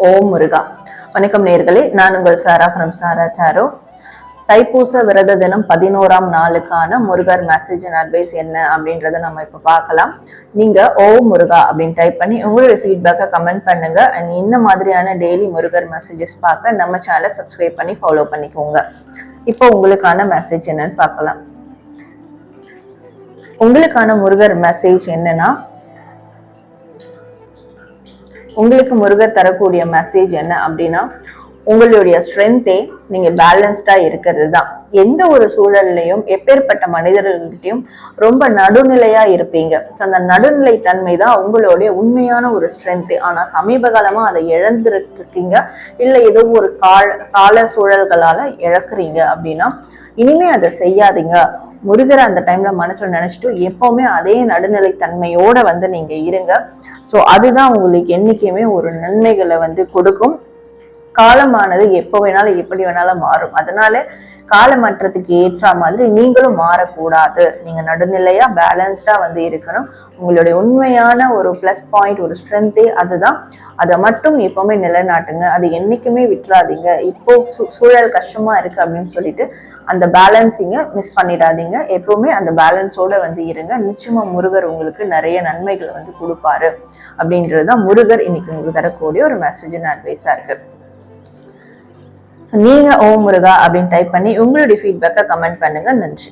ஓம் முருகா. வணக்கம் நேர்களே, நான் உங்கள் சாரா ஃப்ரம் சாரா சாரோ. தைப்பூச விரத தினம் 11ஆம் நாளுக்கான முருகர் மெசேஜ் அண்ட் அட்வைஸ் என்ன அப்படின்றத நம்ம இப்ப பார்க்கலாம். நீங்க ஓம் முருகா அப்படின்னு டைப் பண்ணி உங்களுடைய ஃபீட்பேக்கை கமெண்ட் பண்ணுங்க. அண்ட் இந்த மாதிரியான டெய்லி முருகர் மெசேஜஸ் பார்க்க நம்ம சேனலை சப்ஸ்கிரைப் பண்ணி ஃபாலோ பண்ணிக்கோங்க. இப்போ உங்களுக்கான மெசேஜ் என்னன்னு பார்க்கலாம். உங்களுக்கான முருகர் மெசேஜ் என்னன்னா, உங்களுக்கு முருகர் தரக்கூடிய மெசேஜ் என்ன அப்படின்னா, உங்களுடைய ஸ்ட்ரென்த்தே நீங்க பேலன்ஸ்டா இருக்கிறது தான். எந்த ஒரு சூழல்லையும் எப்பேற்பட்ட மனிதர்கள்கிட்டையும் ரொம்ப நடுநிலையா இருப்பீங்க. அந்த நடுநிலை தன்மை தான் உங்களுடைய உண்மையான ஒரு ஸ்ட்ரென்த். ஆனா சமீப காலமா அதை இழந்துருக்கீங்க, இல்ல ஏதோ ஒரு கால சூழல்களால இழக்குறீங்க அப்படின்னா இனிமே அதை செய்யாதீங்க. முருகரை அந்த டைம்ல மனசுல நினைச்சிட்டு எப்பவுமே அதே நடுநிலை தன்மையோட நீங்க இருங்க. சோ அதுதான் உங்களுக்கு என்னைக்குமே ஒரு நன்மைகளை கொடுக்கும். காலமானது எப்போ வேணாலும் எப்படி வேணாலும் மாறும். அதனால காலமாற்றத்துக்கு ஏற்ற மாதிரி நீங்களும் மாறக்கூடாது. நீங்க நடுநிலையா பேலன்ஸ்டா இருக்கணும். உங்களுடைய உண்மையான ஒரு பிளஸ் பாயிண்ட், ஒரு ஸ்ட்ரென்த்தே அதுதான். அதை மட்டும் எப்பவுமே நிலைநாட்டுங்க. அது என்னைக்குமே விட்டுறாதீங்க. இப்போ சூழல் கஷ்டமா இருக்கு அப்படின்னு சொல்லிட்டு அந்த பேலன்ஸிங்க மிஸ் பண்ணிடாதீங்க. எப்பவுமே அந்த பேலன்ஸோட இருங்க. நிச்சயமா முருகர் உங்களுக்கு நிறைய நன்மைகளை கொடுப்பாரு அப்படின்றதுதான் முருகர் இன்னைக்கு உங்களுக்கு தரக்கூடிய ஒரு மெசேஜ் அண்ட் அட்வைஸா இருக்கு. நீங்க ஓம் முருகா அப்படின்னு டைப் பண்ணி உங்களுடைய ஃபீட்பேக்கை கமெண்ட் பண்ணுங்க. நன்றி.